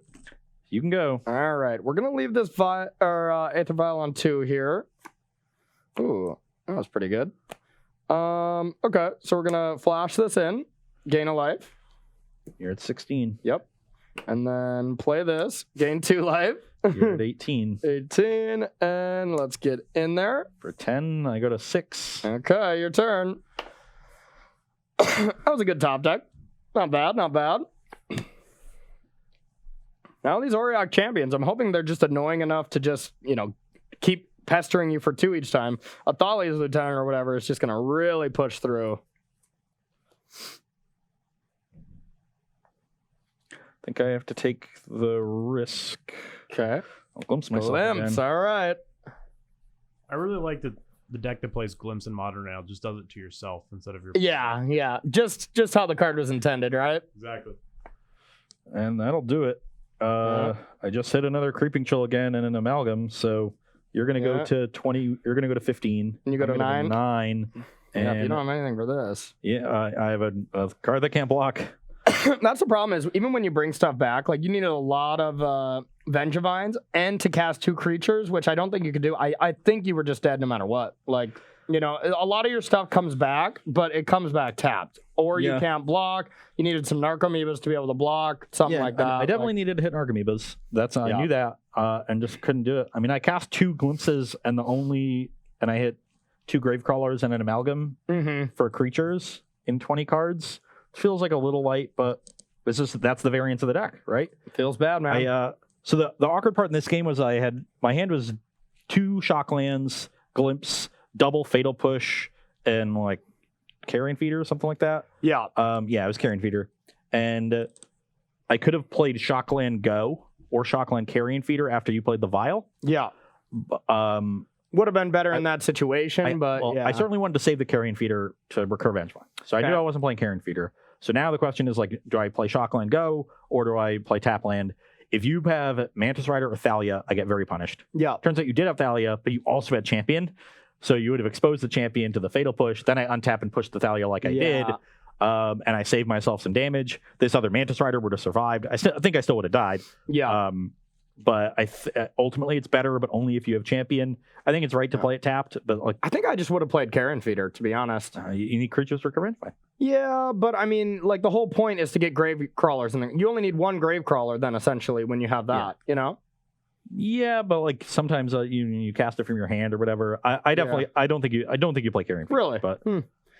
You can go. All right. We're going to leave this Aether Vial on 2 here. Ooh, that was pretty good. Okay, so we're going to flash this in. Gain a life. You're at 16. Yep. And then play this. Gain 2 life. You're at 18. 18. And let's get in there. For 10, I go to 6. Okay, your turn. That was a good top deck. Not bad. Now these Auriok champions, I'm hoping they're just annoying enough to just, keep pestering you for 2 each time. A Thalia's Lieutenant or whatever is just going to really push through. I think I have to take the risk. Okay. I'll glimpse myself again. All right. I really like the deck that plays Glimpse in Modern now just does it to yourself instead of your... Yeah. Just how the card was intended, right? Exactly. And that'll do it. I just hit another Creeping Chill again and an Amalgam, so you're going to go to 20. You're going to go to 15. And you go to 9? 9. And And you don't have anything for this. Yeah, I have a card that can't block. That's the problem is even when you bring stuff back, like you needed a lot of Vengevines and to cast 2 creatures, which I don't think you could do. I think you were just dead no matter what. Like, a lot of your stuff comes back, but it comes back tapped. Or you can't block. You needed some Narcomoebas to be able to block, something like that. I definitely needed to hit Narcomoebas. I knew that, and just couldn't do it. I mean, I cast 2 Glimpses, and I hit 2 Gravecrawlers and an Amalgam for creatures in 20 cards. Feels like a little light, but that's the variance of the deck, right? Feels bad, man. So the awkward part in this game was my hand was 2 Shocklands, Glimpse, double Fatal Push, and like Carrion Feeder or something like that. Yeah. It was Carrion Feeder. And I could have played Shockland Go or Shockland Carrion Feeder after you played the Vial. Yeah. would have been better in that situation, I certainly wanted to save the Carrion Feeder to recur Vengevine. So I knew I wasn't playing Carrion Feeder. So now the question is, like, do I play Shockland Go or do I play Tapland? If you have Mantis Rider or Thalia, I get very punished. Yeah. Turns out you did have Thalia, but you also had Champion. So you would have exposed the Champion to the Fatal Push. Then I untap and push the Thalia like I did. And I saved myself some damage. This other Mantis Rider would have survived. I think I still would have died. Yeah. But ultimately it's better, but only if you have Champion. I think it's right to play it tapped, but like I think I just would have played Carrion Feeder, to be honest. You need creatures for Crabvine. Yeah, but I mean, like, the whole point is to get grave crawlers, and you only need one grave crawler then, essentially, when you have that, you know? Yeah, but like sometimes you cast it from your hand or whatever. I definitely I don't think you play Carrion Feeder. Really? But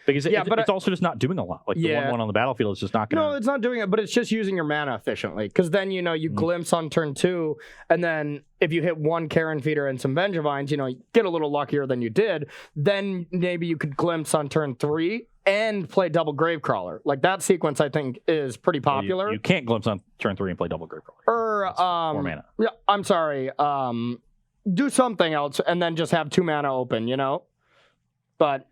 because it's also just not doing a lot. Like the 1/1 on the battlefield is just not going to... No, it's not doing it, but it's just using your mana efficiently. Because then, you glimpse on turn 2, and then if you hit one Carrion Feeder and some Vengevines, you get a little luckier than you did. Then maybe you could glimpse on turn 3 and play double Gravecrawler. Like, that sequence, I think, is pretty popular. Well, you can't glimpse on turn 3 and play double Gravecrawler. Or, 4 mana. Yeah, I'm sorry. Do something else and then just have 2 mana open, But...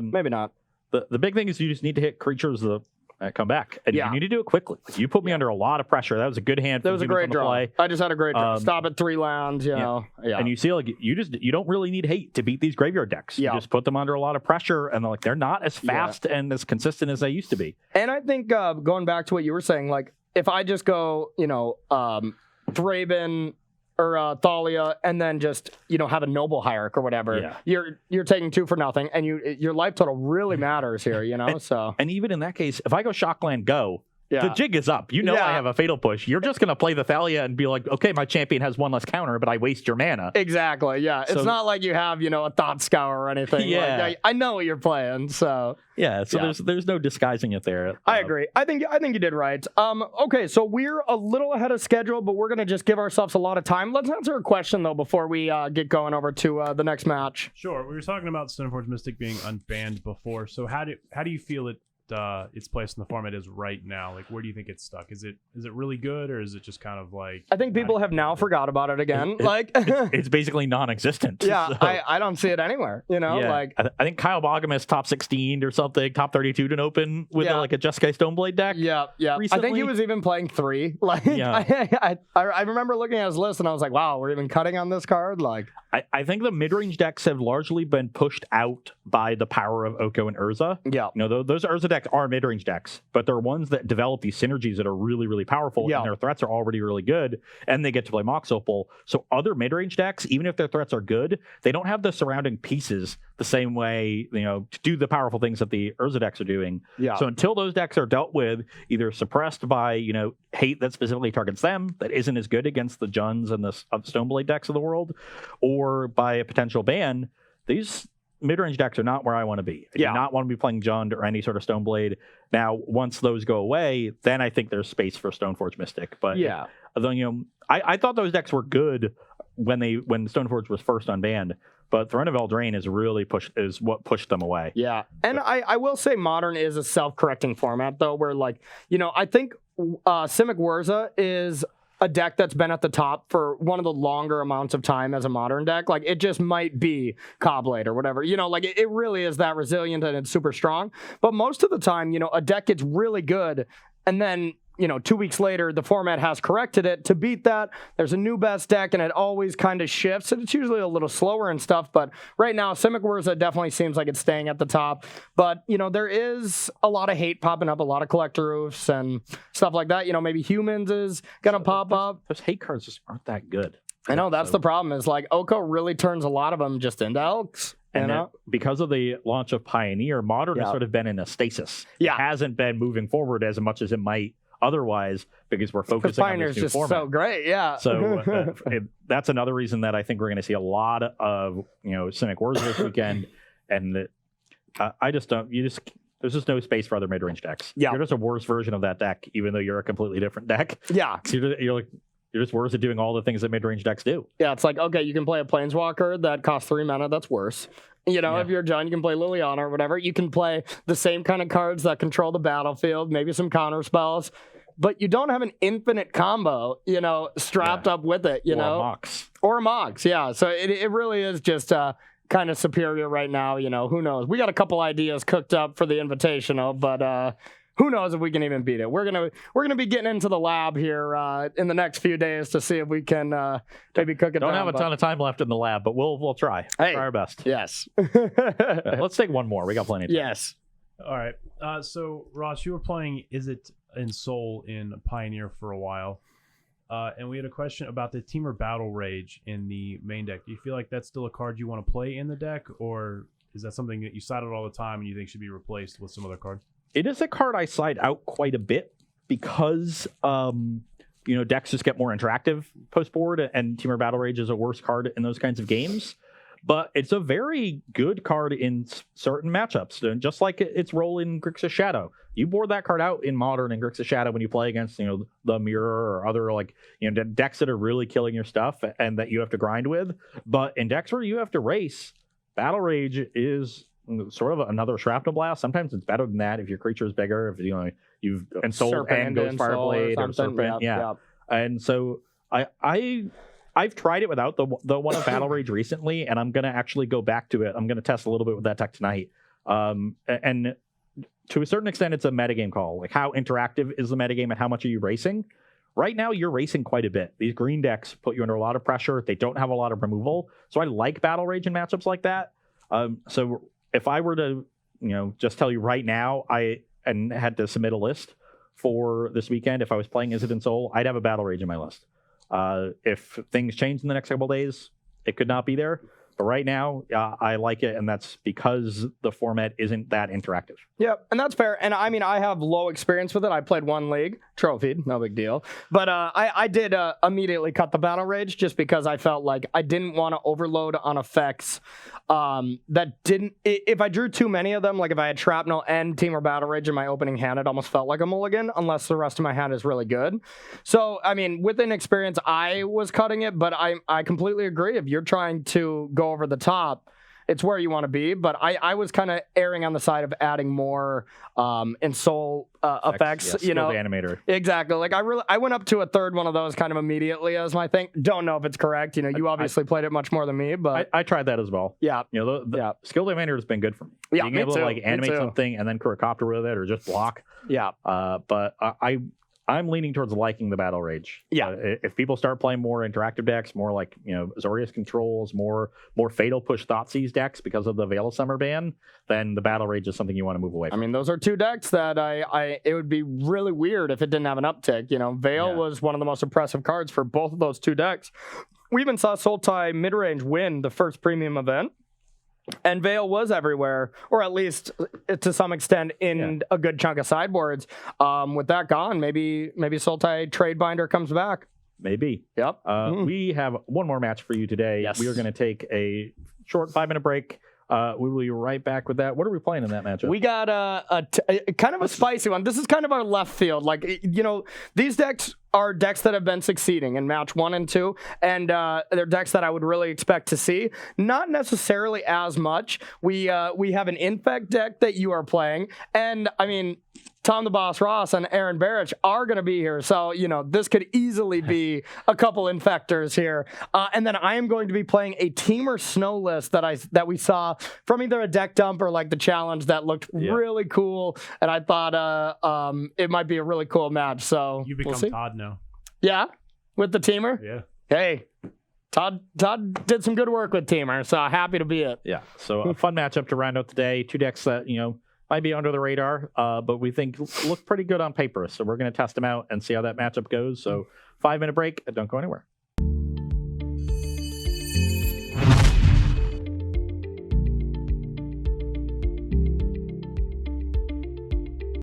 maybe not. The big thing is you just need to hit creatures that come back, and you need to do it quickly. You put me under a lot of pressure. That was a good hand. That was a great draw. Play. I just had a great draw. Stop at 3 lands, you know. Yeah. And you see, like, you don't really need hate to beat these graveyard decks. You just put them under a lot of pressure, and they're not as fast and as consistent as they used to be. And I think going back to what you were saying, like, if I just go, Thraben or Thalia, and then just have a Noble Hierarch or whatever. Yeah. You're taking 2 for nothing, and your life total really matters here. And even in that case, if I go Shockland Go, the jig is up. I have a Fatal Push. You're just going to play the Thalia and be like, okay, my champion has 1 less counter, but I waste your mana. Exactly. Yeah. So, it's not like you have a Thought Scour or anything. Yeah. Like, I know what you're playing. So there's no disguising it there. I agree. I think you did right. Okay, so we're a little ahead of schedule, but we're gonna just give ourselves a lot of time. Let's answer a question though before we get going over to the next match. Sure. We were talking about Stoneforge Mystic being unbanned before. So how do you feel its place in the format is right now? Like, where do you think it's stuck? Is it really good, or is it just kind of like... I think people have now forgot about it again. It's basically non-existent. Yeah, so. I don't see it anywhere. I think Kyle Bogamus top 16 or something, top 32 to open with a Jeskai Stoneblade deck. Yeah. Recently. I think he was even playing 3. I remember looking at his list and I was like, wow, we're even cutting on this card. Like, I think the mid-range decks have largely been pushed out by the power of Oko and Urza. Yeah, those Urza decks are mid-range decks, but they're ones that develop these synergies that are really, really powerful, and their threats are already really good, and they get to play Mox Opal. So other mid-range decks, even if their threats are good, they don't have the surrounding pieces the same way, to do the powerful things that the Urza decks are doing. Yeah. So until those decks are dealt with, either suppressed by, hate that specifically targets them, that isn't as good against the Juns and the Stoneblade decks of the world, or by a potential ban, these mid-range decks are not where I want to be. I do not want to be playing Jund or any sort of Stoneblade. Now, once those go away, then I think there's space for Stoneforge Mystic. But I thought those decks were good when Stoneforge was first unbanned. But Throne of Eldraine is what pushed them away. Yeah, and I will say Modern is a self-correcting format though, where I think Simic Wurza is a deck that's been at the top for one of the longer amounts of time as a Modern deck. Like, it just might be Cobblade or whatever. It really is that resilient and it's super strong. But most of the time, a deck gets really good, and then 2 weeks later, the format has corrected it to beat that. There's a new best deck, and it always kind of shifts, and it's usually a little slower and stuff. But right now, Simic Wurza definitely seems like it's staying at the top. But, there is a lot of hate popping up, a lot of collector roofs and stuff like that. Maybe Humans is going to pop up. Those hate cards just aren't that good. I know, that's the problem, is Oko really turns a lot of them just into Elks. And because of the launch of Pioneer, Modern has sort of been in a stasis. It hasn't been moving forward as much as it might otherwise, because we're focusing on this new format. So great, yeah. So that's another reason that I think we're going to see a lot of Simic Wurza this weekend, and I just don't. There's just no space for other mid-range decks. Yeah, you're just a worse version of that deck, even though you're a completely different deck. Yeah, you're just worse at doing all the things that mid-range decks do. Yeah, it's like, okay, you can play a Planeswalker that costs 3 mana. That's worse. If you're John, you can play Liliana or whatever. You can play the same kind of cards that control the battlefield, maybe some counter spells. but you don't have an infinite combo, strapped up with it, Or Mox. or Mox. Yeah. So it really is just kind of superior right now. Who knows? We got a couple ideas cooked up for the Invitational, but who knows if we can even beat it? We're gonna be getting into the lab here in the next few days to see if we can maybe cook it. Don't down, have a ton of time left in the lab, but we'll try. Hey. Try our best. Yes. Let's take one more. We got plenty of time. Yes. All right. So Ross, you were playing Is It in Soul in Pioneer for a while, and we had a question about the Teamer Battle Rage in the main deck. Do you feel like that's still a card you want to play in the deck, or is that something that you side out all the time and you think should be replaced with some other card? It is a card I side out quite a bit because, decks just get more interactive post-board, and Teamer Battle Rage is a worse card in those kinds of games. But it's a very good card in certain matchups, and just like its role in Grixis Shadow. You board that card out in Modern and Grixis Shadow when you play against, the Mirror or other, decks that are really killing your stuff and that you have to grind with. But in decks where you have to race, Battle Rage is sort of another Shrapnel Blast. Sometimes it's better than that if your creature is bigger, if you've ensouled Serpent and Ghost Fireblade or Serpent. Yep. And so I've tried it without the one of Battle Rage recently, and I'm gonna actually go back to it. I'm gonna test a little bit with that deck tonight. And to a certain extent, it's a metagame call. Like, how interactive is the metagame and how much are you racing? Right now, you're racing quite a bit. These green decks put you under a lot of pressure. They don't have a lot of removal. So I like Battle Rage in matchups like that. So if I were to, just tell you right now, and had to submit a list for this weekend, if I was playing Is It in Soul, I'd have a Battle Rage in my list. If things change in the next couple of days, it could not be there. But right now, I like it, and that's because the format isn't that interactive. Yeah, and that's fair. And I mean, I have low experience with it. I played one league, trophied, no big deal. But I did immediately cut the Battle Rage just because I felt like I didn't want to overload on effects that didn't... If I drew too many of them, like if I had Shrapnel and Teamer Battle Rage in my opening hand, it almost felt like a mulligan, unless the rest of my hand is really good. So, I mean, with inexperience, I was cutting it, but I completely agree. If you're trying to go over the top, it's where you want to be. But I was kind of erring on the side of adding more in soul effects. Yes, skilled animator. Exactly. Like I went up to a third one of those kind of immediately as my thing. Don't know if it's correct. You obviously played it much more than me, but I tried that as well. Yeah. The skilled animator has been good for me. Yeah, being me able too. to animate something and then Quiricopter with it or just block. Yeah. But I'm leaning towards liking the Battle Rage. Yeah. If people start playing more interactive decks, more like, Azorius controls, more Fatal Push Thoughtseize decks because of the Veil of Summer ban, then the Battle Rage is something you want to move away from. I mean, those are two decks that it would be really weird if it didn't have an uptick. Veil was one of the most impressive cards for both of those two decks. We even saw Sultai midrange win the first premium event. And Veil was everywhere, or at least to some extent in a good chunk of sideboards. With that gone, maybe Sultai Tradebinder comes back. Maybe. Yep. We have one more match for you today. Yes. We are going to take a short 5-minute break. We will be right back with that. What are we playing in that matchup? We got a kind of a spicy one. This is kind of our left field. Like, these decks are decks that have been succeeding in match 1 and 2, and they're decks that I would really expect to see. Not necessarily as much. We have an Infect deck that you are playing, and I mean, Tom the Boss Ross and Aaron Barrich are going to be here, so this could easily be a couple Infectors here. And then I am going to be playing a Teamer Snow list that we saw from either a deck dump or like the challenge that looked really cool, and I thought it might be a really cool match. So You become Todd now. Yeah, with the Teamer. Yeah. Hey, Todd did some good work with Teamer, so happy to be it. Yeah, so a fun matchup to round out the day. Two decks that, might be under the radar, but we think look pretty good on paper. So we're going to test them out and see how that matchup goes. So 5-minute break. Don't go anywhere.